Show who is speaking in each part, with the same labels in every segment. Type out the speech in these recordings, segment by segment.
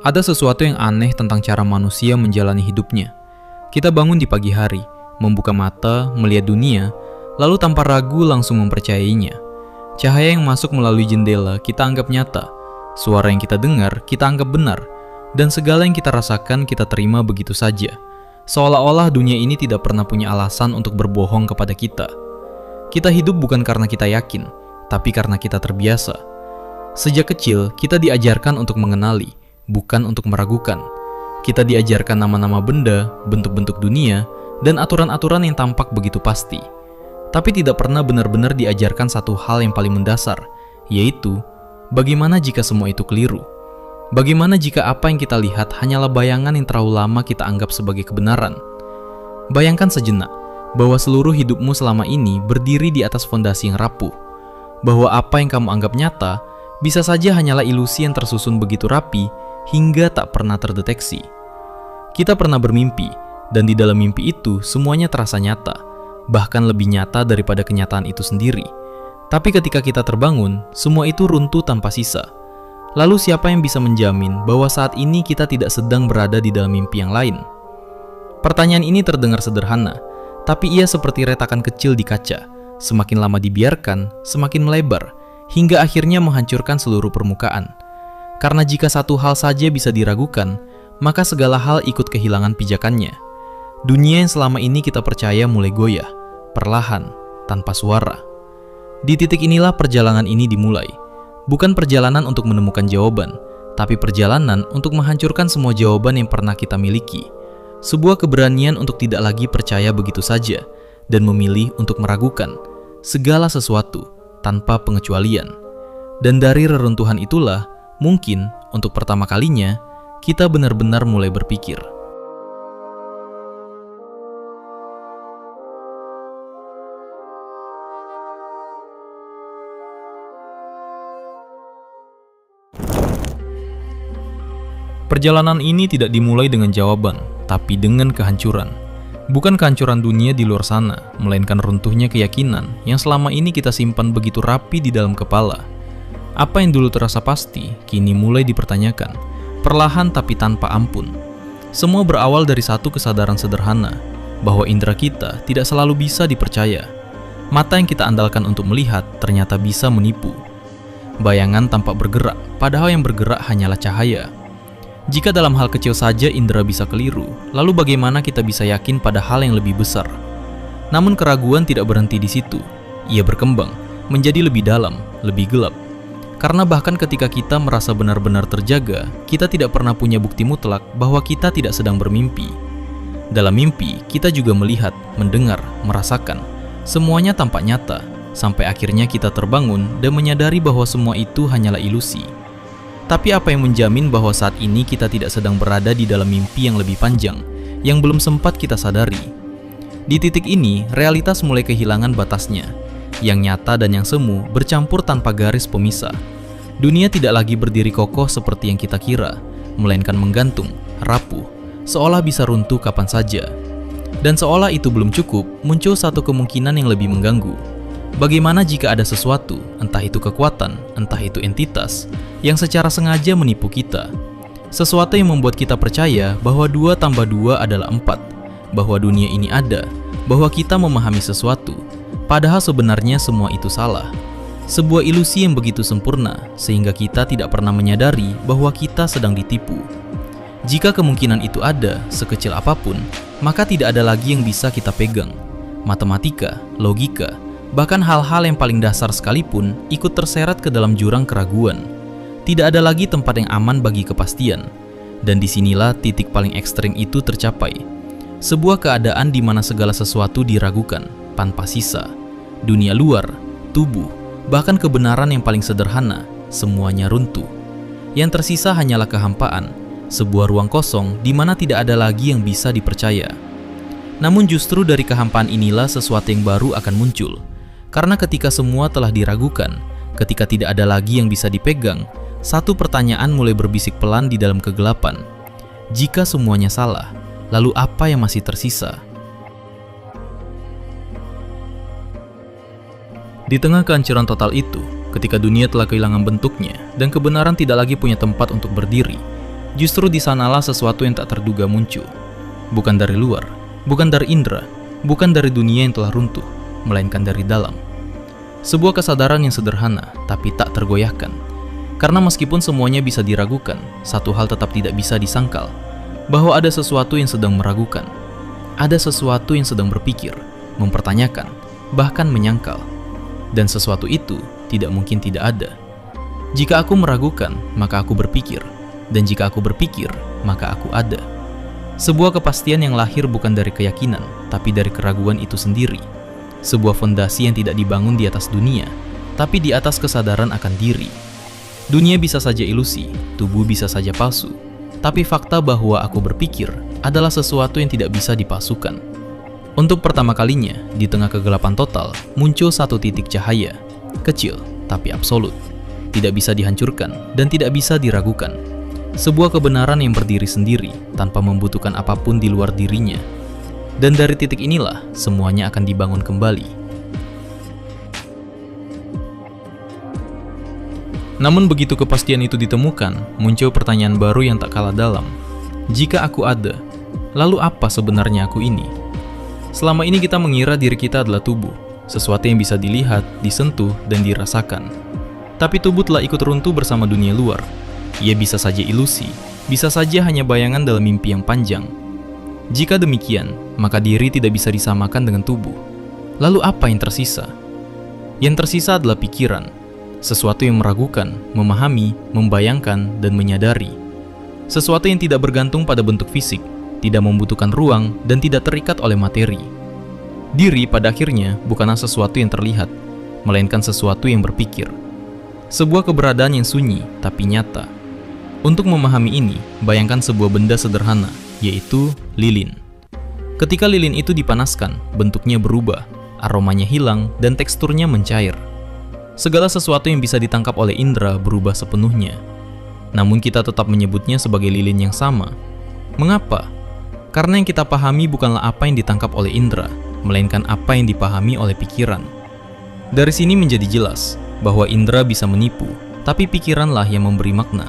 Speaker 1: Ada sesuatu yang aneh tentang cara manusia menjalani hidupnya. Kita bangun di pagi hari, membuka mata, melihat dunia, lalu tanpa ragu langsung mempercayainya. Cahaya yang masuk melalui jendela kita anggap nyata, suara yang kita dengar kita anggap benar, dan segala yang kita rasakan kita terima begitu saja. Seolah-olah dunia ini tidak pernah punya alasan untuk berbohong kepada kita. Kita hidup bukan karena kita yakin, tapi karena kita terbiasa. Sejak kecil, kita diajarkan untuk mengenali, bukan untuk meragukan. Kita diajarkan nama-nama benda, bentuk-bentuk dunia, dan aturan-aturan yang tampak begitu pasti. Tapi tidak pernah benar-benar diajarkan satu hal yang paling mendasar, yaitu bagaimana jika semua itu keliru? Bagaimana jika apa yang kita lihat hanyalah bayangan yang terlalu lama kita anggap sebagai kebenaran? Bayangkan sejenak bahwa seluruh hidupmu selama ini berdiri di atas fondasi yang rapuh, bahwa apa yang kamu anggap nyata bisa saja hanyalah ilusi yang tersusun begitu rapi hingga tak pernah terdeteksi. Kita pernah bermimpi, dan di dalam mimpi itu semuanya terasa nyata, bahkan lebih nyata daripada kenyataan itu sendiri. Tapi ketika kita terbangun, semua itu runtuh tanpa sisa. Lalu siapa yang bisa menjamin bahwa saat ini kita tidak sedang berada di dalam mimpi yang lain? Pertanyaan ini terdengar sederhana, tapi ia seperti retakan kecil di kaca. Semakin lama dibiarkan, semakin melebar, hingga akhirnya menghancurkan seluruh permukaan. Karena jika satu hal saja bisa diragukan, maka segala hal ikut kehilangan pijakannya. Dunia yang selama ini kita percaya mulai goyah, perlahan, tanpa suara. Di titik inilah perjalanan ini dimulai. Bukan perjalanan untuk menemukan jawaban, tapi perjalanan untuk menghancurkan semua jawaban yang pernah kita miliki. Sebuah keberanian untuk tidak lagi percaya begitu saja, dan memilih untuk meragukan segala sesuatu tanpa pengecualian. Dan dari reruntuhan itulah, mungkin untuk pertama kalinya, kita benar-benar mulai berpikir. Perjalanan ini tidak dimulai dengan jawaban, tapi dengan kehancuran. Bukan kehancuran dunia di luar sana, melainkan runtuhnya keyakinan yang selama ini kita simpan begitu rapi di dalam kepala. Apa yang dulu terasa pasti, kini mulai dipertanyakan, perlahan tapi tanpa ampun. Semua berawal dari satu kesadaran sederhana, bahwa indera kita tidak selalu bisa dipercaya. Mata yang kita andalkan untuk melihat ternyata bisa menipu. Bayangan tampak bergerak, padahal yang bergerak hanyalah cahaya. Jika dalam hal kecil saja indera bisa keliru, lalu bagaimana kita bisa yakin pada hal yang lebih besar? Namun keraguan tidak berhenti di situ. Ia berkembang, menjadi lebih dalam, lebih gelap. Karena bahkan ketika kita merasa benar-benar terjaga, kita tidak pernah punya bukti mutlak bahwa kita tidak sedang bermimpi. Dalam mimpi, kita juga melihat, mendengar, merasakan. Semuanya tampak nyata, sampai akhirnya kita terbangun dan menyadari bahwa semua itu hanyalah ilusi. Tapi apa yang menjamin bahwa saat ini kita tidak sedang berada di dalam mimpi yang lebih panjang, yang belum sempat kita sadari? Di titik ini, realitas mulai kehilangan batasnya. Yang nyata dan yang semu bercampur tanpa garis pemisah. Dunia tidak lagi berdiri kokoh seperti yang kita kira, melainkan menggantung, rapuh, seolah bisa runtuh kapan saja. Dan seolah itu belum cukup, muncul satu kemungkinan yang lebih mengganggu. Bagaimana jika ada sesuatu, entah itu kekuatan, entah itu entitas, yang secara sengaja menipu kita? Sesuatu yang membuat kita percaya bahwa 2 tambah 2 adalah 4, bahwa dunia ini ada, bahwa kita memahami sesuatu, padahal sebenarnya semua itu salah. Sebuah ilusi yang begitu sempurna, sehingga kita tidak pernah menyadari bahwa kita sedang ditipu. Jika kemungkinan itu ada, sekecil apapun, maka tidak ada lagi yang bisa kita pegang. Matematika, logika, bahkan hal-hal yang paling dasar sekalipun ikut terseret ke dalam jurang keraguan. Tidak ada lagi tempat yang aman bagi kepastian. Dan disinilah titik paling ekstrim itu tercapai. Sebuah keadaan di mana segala sesuatu diragukan, tanpa sisa. Dunia luar, tubuh, bahkan kebenaran yang paling sederhana, semuanya runtuh. Yang tersisa hanyalah kehampaan, sebuah ruang kosong di mana tidak ada lagi yang bisa dipercaya. Namun justru dari kehampaan inilah sesuatu yang baru akan muncul. Karena ketika semua telah diragukan, ketika tidak ada lagi yang bisa dipegang, satu pertanyaan mulai berbisik pelan di dalam kegelapan. Jika semuanya salah, lalu apa yang masih tersisa? Di tengah kehancuran total itu, ketika dunia telah kehilangan bentuknya dan kebenaran tidak lagi punya tempat untuk berdiri, justru di sanalah sesuatu yang tak terduga muncul. Bukan dari luar, bukan dari indera, bukan dari dunia yang telah runtuh, melainkan dari dalam. Sebuah kesadaran yang sederhana, tapi tak tergoyahkan. Karena meskipun semuanya bisa diragukan, satu hal tetap tidak bisa disangkal, bahwa ada sesuatu yang sedang meragukan. Ada sesuatu yang sedang berpikir, mempertanyakan, bahkan menyangkal. Dan sesuatu itu tidak mungkin tidak ada. Jika aku meragukan, maka aku berpikir. Dan jika aku berpikir, maka aku ada. Sebuah kepastian yang lahir bukan dari keyakinan, tapi dari keraguan itu sendiri. Sebuah fondasi yang tidak dibangun di atas dunia, tapi di atas kesadaran akan diri. Dunia bisa saja ilusi, tubuh bisa saja palsu, tapi fakta bahwa aku berpikir adalah sesuatu yang tidak bisa dipalsukan. Untuk pertama kalinya, di tengah kegelapan total, muncul satu titik cahaya, kecil tapi absolut, tidak bisa dihancurkan dan tidak bisa diragukan. Sebuah kebenaran yang berdiri sendiri, tanpa membutuhkan apapun di luar dirinya. Dan dari titik inilah, semuanya akan dibangun kembali. Namun begitu kepastian itu ditemukan, muncul pertanyaan baru yang tak kalah dalam. Jika aku ada, lalu apa sebenarnya aku ini? Selama ini kita mengira diri kita adalah tubuh, sesuatu yang bisa dilihat, disentuh, dan dirasakan. Tapi tubuh telah ikut runtuh bersama dunia luar. Ia bisa saja ilusi, bisa saja hanya bayangan dalam mimpi yang panjang. Jika demikian, maka diri tidak bisa disamakan dengan tubuh. Lalu apa yang tersisa? Yang tersisa adalah pikiran, sesuatu yang meragukan, memahami, membayangkan, dan menyadari. Sesuatu yang tidak bergantung pada bentuk fisik, tidak membutuhkan ruang, dan tidak terikat oleh materi. Diri pada akhirnya bukanlah sesuatu yang terlihat, melainkan sesuatu yang berpikir. Sebuah keberadaan yang sunyi, tapi nyata. Untuk memahami ini, bayangkan sebuah benda sederhana, yaitu lilin. Ketika lilin itu dipanaskan, bentuknya berubah, aromanya hilang, dan teksturnya mencair. Segala sesuatu yang bisa ditangkap oleh indera berubah sepenuhnya. Namun kita tetap menyebutnya sebagai lilin yang sama. Mengapa? Karena yang kita pahami bukanlah apa yang ditangkap oleh indera, melainkan apa yang dipahami oleh pikiran. Dari sini menjadi jelas bahwa indera bisa menipu, tapi pikiranlah yang memberi makna.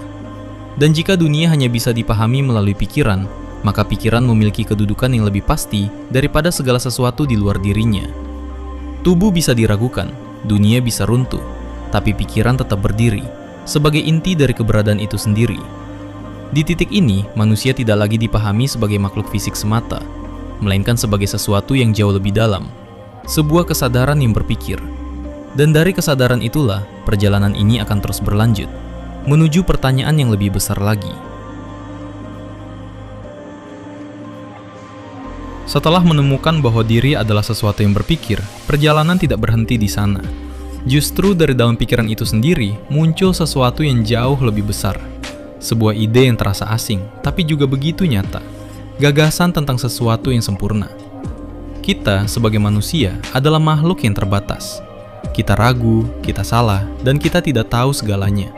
Speaker 1: Dan jika dunia hanya bisa dipahami melalui pikiran, maka pikiran memiliki kedudukan yang lebih pasti daripada segala sesuatu di luar dirinya. Tubuh bisa diragukan, dunia bisa runtuh, tapi pikiran tetap berdiri sebagai inti dari keberadaan itu sendiri. Di titik ini, manusia tidak lagi dipahami sebagai makhluk fisik semata, melainkan sebagai sesuatu yang jauh lebih dalam, sebuah kesadaran yang berpikir. Dan dari kesadaran itulah, perjalanan ini akan terus berlanjut, menuju pertanyaan yang lebih besar lagi. Setelah menemukan bahwa diri adalah sesuatu yang berpikir, perjalanan tidak berhenti di sana. Justru dari dalam pikiran itu sendiri, muncul sesuatu yang jauh lebih besar. Sebuah ide yang terasa asing, tapi juga begitu nyata. Gagasan tentang sesuatu yang sempurna. Kita, sebagai manusia, adalah makhluk yang terbatas. Kita ragu, kita salah, dan kita tidak tahu segalanya.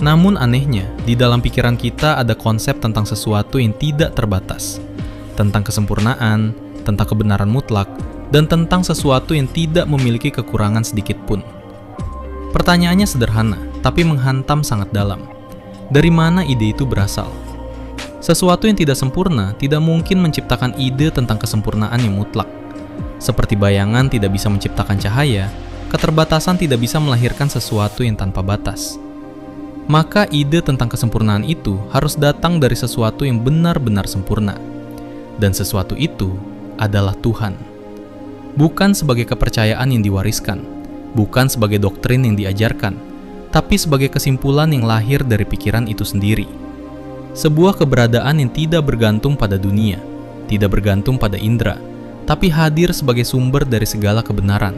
Speaker 1: Namun anehnya, di dalam pikiran kita ada konsep tentang sesuatu yang tidak terbatas. Tentang kesempurnaan, tentang kebenaran mutlak, dan tentang sesuatu yang tidak memiliki kekurangan sedikit pun. Pertanyaannya sederhana, tapi menghantam sangat dalam. Dari mana ide itu berasal? Sesuatu yang tidak sempurna tidak mungkin menciptakan ide tentang kesempurnaan yang mutlak. Seperti bayangan tidak bisa menciptakan cahaya, keterbatasan tidak bisa melahirkan sesuatu yang tanpa batas. Maka ide tentang kesempurnaan itu harus datang dari sesuatu yang benar-benar sempurna. Dan sesuatu itu adalah Tuhan. Bukan sebagai kepercayaan yang diwariskan, bukan sebagai doktrin yang diajarkan, tapi sebagai kesimpulan yang lahir dari pikiran itu sendiri. Sebuah keberadaan yang tidak bergantung pada dunia, tidak bergantung pada indera, tapi hadir sebagai sumber dari segala kebenaran.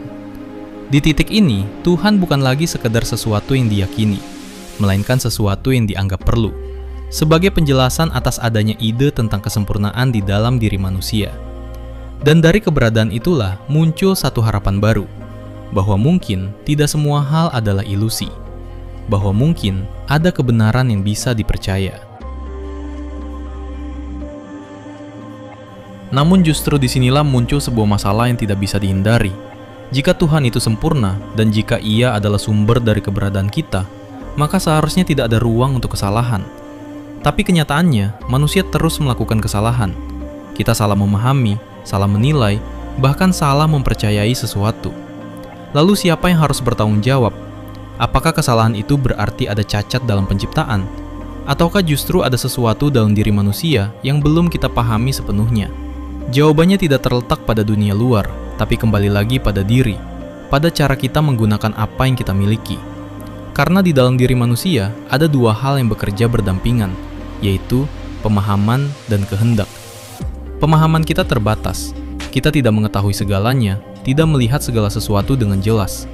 Speaker 1: Di titik ini, Tuhan bukan lagi sekedar sesuatu yang diyakini, melainkan sesuatu yang dianggap perlu, sebagai penjelasan atas adanya ide tentang kesempurnaan di dalam diri manusia. Dan dari keberadaan itulah muncul satu harapan baru, bahwa mungkin tidak semua hal adalah ilusi, bahwa mungkin ada kebenaran yang bisa dipercaya. Namun justru disinilah muncul sebuah masalah yang tidak bisa dihindari. Jika Tuhan itu sempurna, dan jika Ia adalah sumber dari keberadaan kita, maka seharusnya tidak ada ruang untuk kesalahan. Tapi kenyataannya, manusia terus melakukan kesalahan. Kita salah memahami, salah menilai, bahkan salah mempercayai sesuatu. Lalu siapa yang harus bertanggung jawab? Apakah kesalahan itu berarti ada cacat dalam penciptaan? Ataukah justru ada sesuatu dalam diri manusia yang belum kita pahami sepenuhnya? Jawabannya tidak terletak pada dunia luar, tapi kembali lagi pada diri, pada cara kita menggunakan apa yang kita miliki. Karena di dalam diri manusia ada dua hal yang bekerja berdampingan, yaitu pemahaman dan kehendak. Pemahaman kita terbatas. Kita tidak mengetahui segalanya, tidak melihat segala sesuatu dengan jelas.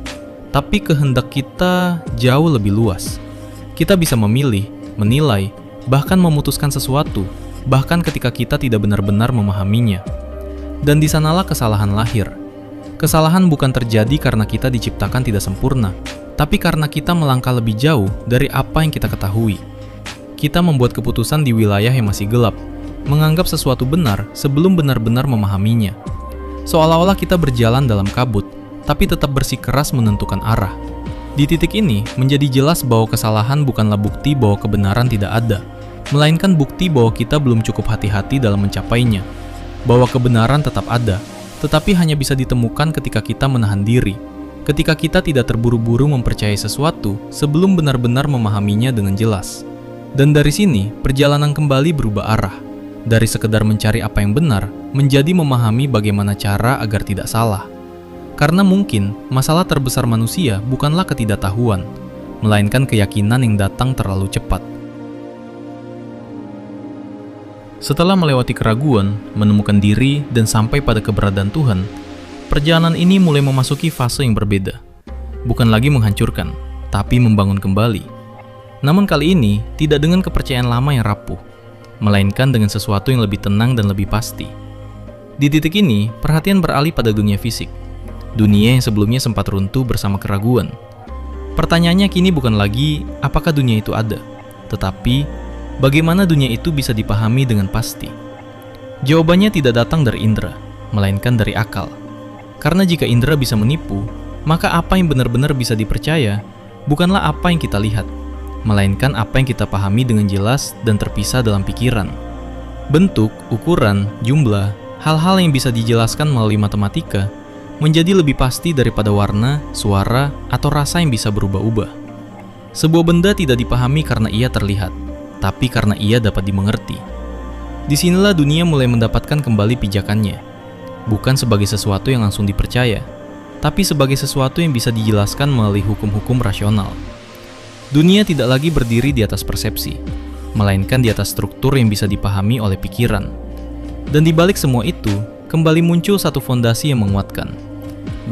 Speaker 1: Tapi kehendak kita jauh lebih luas. Kita bisa memilih, menilai, bahkan memutuskan sesuatu, bahkan ketika kita tidak benar-benar memahaminya. Dan di sanalah kesalahan lahir. Kesalahan bukan terjadi karena kita diciptakan tidak sempurna, tapi karena kita melangkah lebih jauh dari apa yang kita ketahui. Kita membuat keputusan di wilayah yang masih gelap, menganggap sesuatu benar sebelum benar-benar memahaminya. Seolah-olah kita berjalan dalam kabut, tapi tetap bersikeras menentukan arah. Di titik ini, menjadi jelas bahwa kesalahan bukanlah bukti bahwa kebenaran tidak ada, melainkan bukti bahwa kita belum cukup hati-hati dalam mencapainya. Bahwa kebenaran tetap ada, tetapi hanya bisa ditemukan ketika kita menahan diri, ketika kita tidak terburu-buru mempercayai sesuatu sebelum benar-benar memahaminya dengan jelas. Dan dari sini, perjalanan kembali berubah arah. Dari sekedar mencari apa yang benar, menjadi memahami bagaimana cara agar tidak salah. Karena mungkin, masalah terbesar manusia bukanlah ketidaktahuan, melainkan keyakinan yang datang terlalu cepat. Setelah melewati keraguan, menemukan diri, dan sampai pada keberadaan Tuhan, perjalanan ini mulai memasuki fase yang berbeda. Bukan lagi menghancurkan, tapi membangun kembali. Namun kali ini, tidak dengan kepercayaan lama yang rapuh, melainkan dengan sesuatu yang lebih tenang dan lebih pasti. Di titik ini, perhatian beralih pada dunia fisik. Dunia yang sebelumnya sempat runtuh bersama keraguan. Pertanyaannya kini bukan lagi, apakah dunia itu ada? Tetapi, bagaimana dunia itu bisa dipahami dengan pasti? Jawabannya tidak datang dari indera, melainkan dari akal. Karena jika indera bisa menipu, maka apa yang benar-benar bisa dipercaya bukanlah apa yang kita lihat, melainkan apa yang kita pahami dengan jelas dan terpisah dalam pikiran. Bentuk, ukuran, jumlah, hal-hal yang bisa dijelaskan melalui matematika menjadi lebih pasti daripada warna, suara, atau rasa yang bisa berubah-ubah. Sebuah benda tidak dipahami karena ia terlihat, tapi karena ia dapat dimengerti. Disinilah dunia mulai mendapatkan kembali pijakannya, bukan sebagai sesuatu yang langsung dipercaya, tapi sebagai sesuatu yang bisa dijelaskan melalui hukum-hukum rasional. Dunia tidak lagi berdiri di atas persepsi, melainkan di atas struktur yang bisa dipahami oleh pikiran. Dan di balik semua itu, kembali muncul satu fondasi yang menguatkan,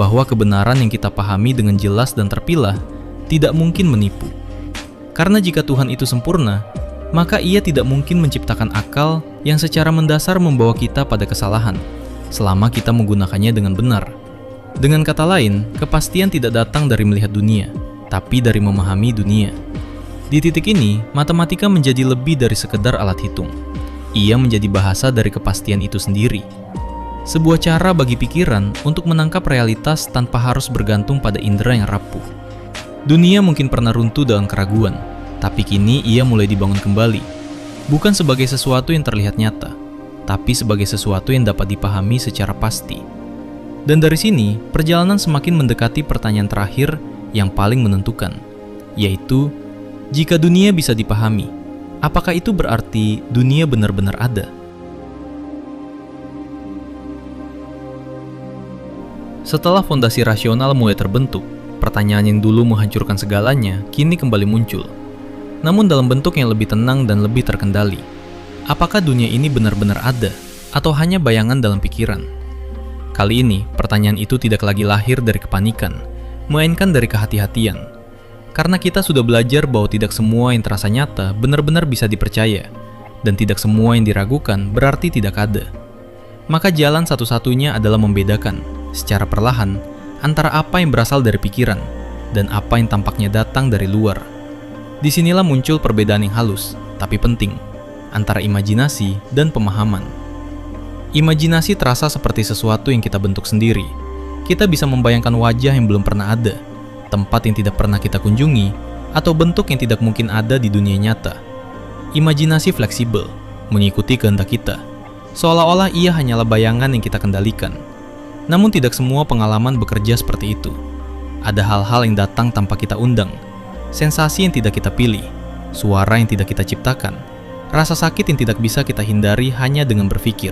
Speaker 1: bahwa kebenaran yang kita pahami dengan jelas dan terpilah tidak mungkin menipu. Karena jika Tuhan itu sempurna, maka Ia tidak mungkin menciptakan akal yang secara mendasar membawa kita pada kesalahan, selama kita menggunakannya dengan benar. Dengan kata lain, kepastian tidak datang dari melihat dunia, tapi dari memahami dunia. Di titik ini, matematika menjadi lebih dari sekedar alat hitung. Ia menjadi bahasa dari kepastian itu sendiri. Sebuah cara bagi pikiran untuk menangkap realitas tanpa harus bergantung pada indera yang rapuh. Dunia mungkin pernah runtuh dalam keraguan, tapi kini ia mulai dibangun kembali. Bukan sebagai sesuatu yang terlihat nyata, tapi sebagai sesuatu yang dapat dipahami secara pasti. Dan dari sini, perjalanan semakin mendekati pertanyaan terakhir yang paling menentukan, yaitu, jika dunia bisa dipahami, apakah itu berarti dunia benar-benar ada? Setelah fondasi rasional mulai terbentuk, pertanyaan yang dulu menghancurkan segalanya kini kembali muncul. Namun dalam bentuk yang lebih tenang dan lebih terkendali. Apakah dunia ini benar-benar ada, atau hanya bayangan dalam pikiran? Kali ini, pertanyaan itu tidak lagi lahir dari kepanikan, melainkan dari kehati-hatian. Karena kita sudah belajar bahwa tidak semua yang terasa nyata benar-benar bisa dipercaya, dan tidak semua yang diragukan berarti tidak ada. Maka jalan satu-satunya adalah membedakan, secara perlahan, antara apa yang berasal dari pikiran, dan apa yang tampaknya datang dari luar. Disinilah muncul perbedaan yang halus, tapi penting, antara imajinasi dan pemahaman. Imajinasi terasa seperti sesuatu yang kita bentuk sendiri. Kita bisa membayangkan wajah yang belum pernah ada, tempat yang tidak pernah kita kunjungi, atau bentuk yang tidak mungkin ada di dunia nyata. Imajinasi fleksibel, mengikuti kehendak kita, seolah-olah ia hanyalah bayangan yang kita kendalikan. Namun tidak semua pengalaman bekerja seperti itu. Ada hal-hal yang datang tanpa kita undang, sensasi yang tidak kita pilih, suara yang tidak kita ciptakan, rasa sakit yang tidak bisa kita hindari hanya dengan berpikir.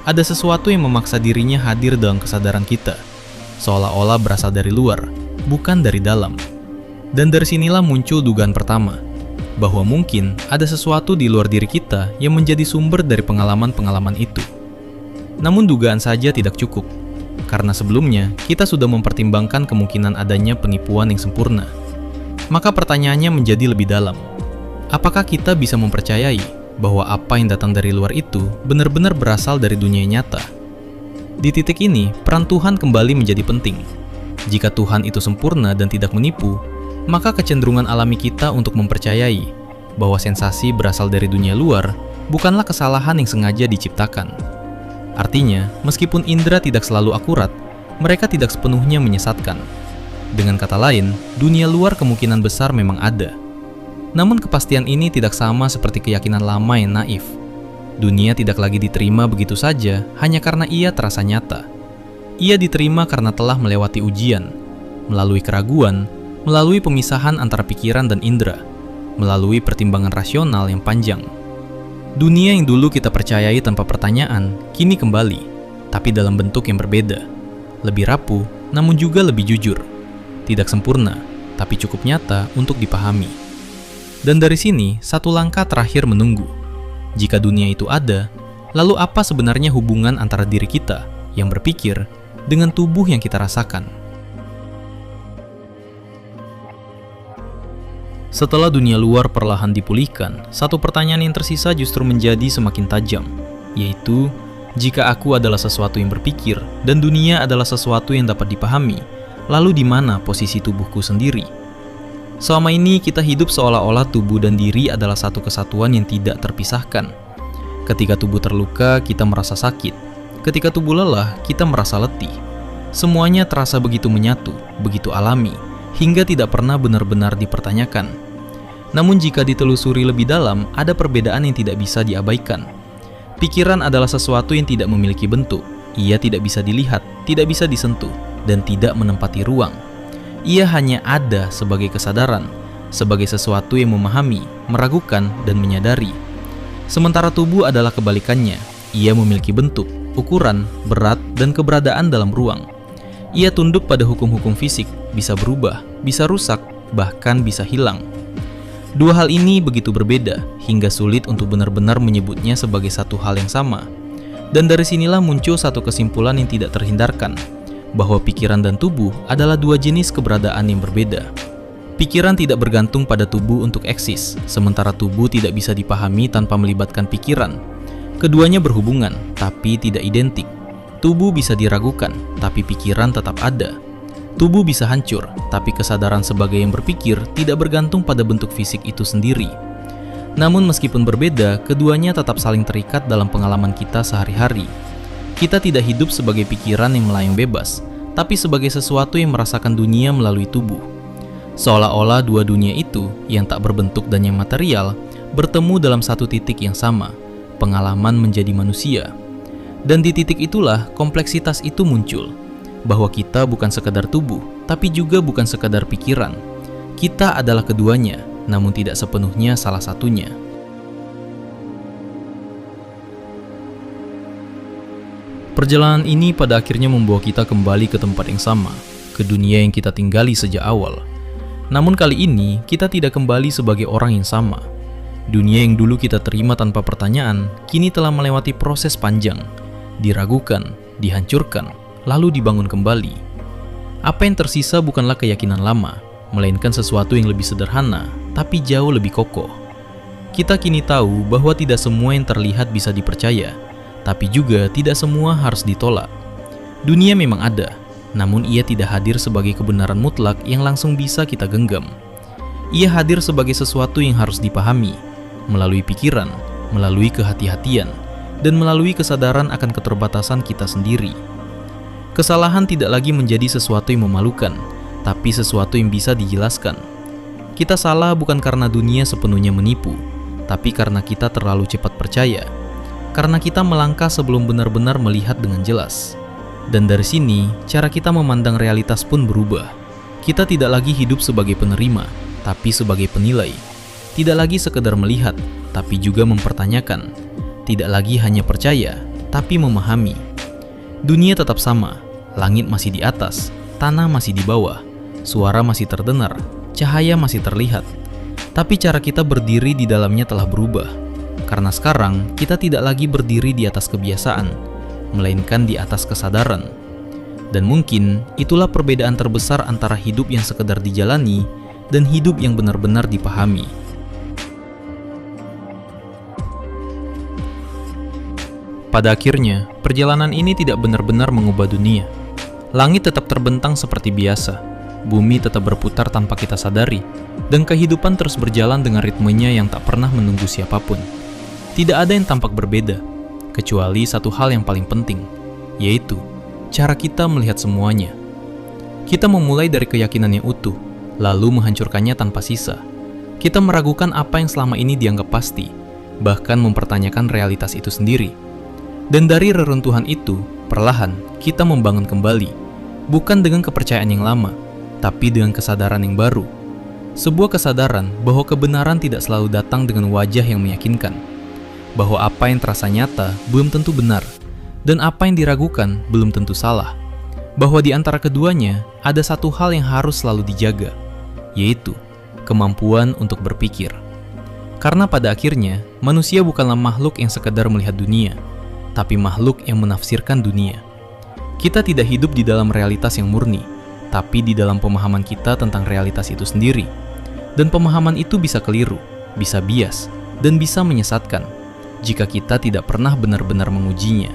Speaker 1: Ada sesuatu yang memaksa dirinya hadir dalam kesadaran kita, seolah-olah berasal dari luar, bukan dari dalam. Dan dari sinilah muncul dugaan pertama, bahwa mungkin ada sesuatu di luar diri kita yang menjadi sumber dari pengalaman-pengalaman itu. Namun dugaan saja tidak cukup, karena sebelumnya kita sudah mempertimbangkan kemungkinan adanya penipuan yang sempurna. Maka pertanyaannya menjadi lebih dalam. Apakah kita bisa mempercayai bahwa apa yang datang dari luar itu benar-benar berasal dari dunia nyata? Di titik ini, peran Tuhan kembali menjadi penting. Jika Tuhan itu sempurna dan tidak menipu, maka kecenderungan alami kita untuk mempercayai bahwa sensasi berasal dari dunia luar bukanlah kesalahan yang sengaja diciptakan. Artinya, meskipun indera tidak selalu akurat, mereka tidak sepenuhnya menyesatkan. Dengan kata lain, dunia luar kemungkinan besar memang ada. Namun kepastian ini tidak sama seperti keyakinan lama yang naif. Dunia tidak lagi diterima begitu saja hanya karena ia terasa nyata. Ia diterima karena telah melewati ujian, melalui keraguan, melalui pemisahan antara pikiran dan indera, melalui pertimbangan rasional yang panjang. Dunia yang dulu kita percayai tanpa pertanyaan, kini kembali, tapi dalam bentuk yang berbeda. Lebih rapuh, namun juga lebih jujur. Tidak sempurna, tapi cukup nyata untuk dipahami. Dan dari sini, satu langkah terakhir menunggu. Jika dunia itu ada, lalu apa sebenarnya hubungan antara diri kita yang berpikir dengan tubuh yang kita rasakan? Setelah dunia luar perlahan dipulihkan, satu pertanyaan yang tersisa justru menjadi semakin tajam, yaitu, jika aku adalah sesuatu yang berpikir dan dunia adalah sesuatu yang dapat dipahami, lalu di mana posisi tubuhku sendiri? Selama ini kita hidup seolah-olah tubuh dan diri adalah satu kesatuan yang tidak terpisahkan. Ketika tubuh terluka, kita merasa sakit. Ketika tubuh lelah, kita merasa letih. Semuanya terasa begitu menyatu, begitu alami, hingga tidak pernah benar-benar dipertanyakan. Namun jika ditelusuri lebih dalam, ada perbedaan yang tidak bisa diabaikan. Pikiran adalah sesuatu yang tidak memiliki bentuk. Ia tidak bisa dilihat, tidak bisa disentuh, dan tidak menempati ruang. Ia hanya ada sebagai kesadaran, sebagai sesuatu yang memahami, meragukan, dan menyadari. Sementara tubuh adalah kebalikannya. Ia memiliki bentuk, ukuran, berat, dan keberadaan dalam ruang. Ia tunduk pada hukum-hukum fisik, bisa berubah, bisa rusak, bahkan bisa hilang. Dua hal ini begitu berbeda, hingga sulit untuk benar-benar menyebutnya sebagai satu hal yang sama. Dan dari sinilah muncul satu kesimpulan yang tidak terhindarkan, bahwa pikiran dan tubuh adalah dua jenis keberadaan yang berbeda. Pikiran tidak bergantung pada tubuh untuk eksis, sementara tubuh tidak bisa dipahami tanpa melibatkan pikiran. Keduanya berhubungan, tapi tidak identik. Tubuh bisa diragukan, tapi pikiran tetap ada. Tubuh bisa hancur, tapi kesadaran sebagai yang berpikir tidak bergantung pada bentuk fisik itu sendiri. Namun meskipun berbeda, keduanya tetap saling terikat dalam pengalaman kita sehari-hari. Kita tidak hidup sebagai pikiran yang melayang bebas, tapi sebagai sesuatu yang merasakan dunia melalui tubuh. Seolah-olah dua dunia itu, yang tak berbentuk dan yang material, bertemu dalam satu titik yang sama, pengalaman menjadi manusia. Dan di titik itulah kompleksitas itu muncul, bahwa kita bukan sekadar tubuh, tapi juga bukan sekadar pikiran. Kita adalah keduanya, namun tidak sepenuhnya salah satunya. Perjalanan ini pada akhirnya membawa kita kembali ke tempat yang sama, ke dunia yang kita tinggali sejak awal. Namun kali ini, kita tidak kembali sebagai orang yang sama. Dunia yang dulu kita terima tanpa pertanyaan, kini telah melewati proses panjang, diragukan, dihancurkan, lalu dibangun kembali. Apa yang tersisa bukanlah keyakinan lama, melainkan sesuatu yang lebih sederhana, tapi jauh lebih kokoh. Kita kini tahu bahwa tidak semua yang terlihat bisa dipercaya, tapi juga tidak semua harus ditolak. Dunia memang ada, namun ia tidak hadir sebagai kebenaran mutlak yang langsung bisa kita genggam. Ia hadir sebagai sesuatu yang harus dipahami, melalui pikiran, melalui kehati-hatian, dan melalui kesadaran akan keterbatasan kita sendiri. Kesalahan tidak lagi menjadi sesuatu yang memalukan, tapi sesuatu yang bisa dijelaskan. Kita salah bukan karena dunia sepenuhnya menipu, tapi karena kita terlalu cepat percaya. Karena kita melangkah sebelum benar-benar melihat dengan jelas. Dan dari sini, cara kita memandang realitas pun berubah. Kita tidak lagi hidup sebagai penerima, tapi sebagai penilai. Tidak lagi sekedar melihat, tapi juga mempertanyakan. Tidak lagi hanya percaya, tapi memahami. Dunia tetap sama, langit masih di atas, tanah masih di bawah, suara masih terdengar, cahaya masih terlihat. Tapi cara kita berdiri di dalamnya telah berubah. Karena sekarang, kita tidak lagi berdiri di atas kebiasaan, melainkan di atas kesadaran. Dan mungkin itulah perbedaan terbesar antara hidup yang sekedar dijalani dan hidup yang benar-benar dipahami. Pada akhirnya, perjalanan ini tidak benar-benar mengubah dunia. Langit tetap terbentang seperti biasa, bumi tetap berputar tanpa kita sadari, dan kehidupan terus berjalan dengan ritmenya yang tak pernah menunggu siapapun. Tidak ada yang tampak berbeda, kecuali satu hal yang paling penting, yaitu cara kita melihat semuanya. Kita memulai dari keyakinan yang utuh, lalu menghancurkannya tanpa sisa. Kita meragukan apa yang selama ini dianggap pasti, bahkan mempertanyakan realitas itu sendiri. Dan dari reruntuhan itu, perlahan kita membangun kembali, bukan dengan kepercayaan yang lama, tapi dengan kesadaran yang baru. Sebuah kesadaran bahwa kebenaran tidak selalu datang dengan wajah yang meyakinkan, bahwa apa yang terasa nyata belum tentu benar, dan apa yang diragukan belum tentu salah, bahwa di antara keduanya ada satu hal yang harus selalu dijaga, yaitu kemampuan untuk berpikir. Karena pada akhirnya, manusia bukanlah makhluk yang sekedar melihat dunia, tapi makhluk yang menafsirkan dunia. Kita tidak hidup di dalam realitas yang murni, tapi di dalam pemahaman kita tentang realitas itu sendiri. Dan pemahaman itu bisa keliru, bisa bias, dan bisa menyesatkan jika kita tidak pernah benar-benar mengujinya.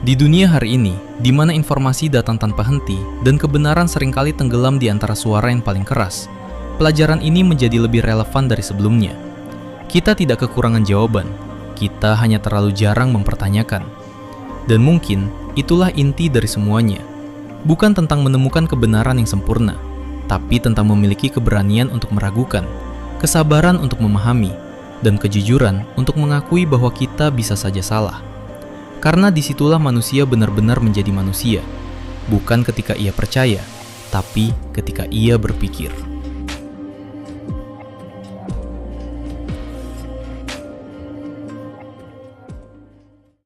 Speaker 1: Di dunia hari ini, di mana informasi datang tanpa henti dan kebenaran seringkali tenggelam di antara suara yang paling keras, pelajaran ini menjadi lebih relevan dari sebelumnya. Kita tidak kekurangan jawaban, kita hanya terlalu jarang mempertanyakan. Dan mungkin itulah inti dari semuanya. Bukan tentang menemukan kebenaran yang sempurna, tapi tentang memiliki keberanian untuk meragukan, kesabaran untuk memahami, dan kejujuran untuk mengakui bahwa kita bisa saja salah. Karena disitulah manusia benar-benar menjadi manusia, bukan ketika ia percaya, tapi ketika ia berpikir.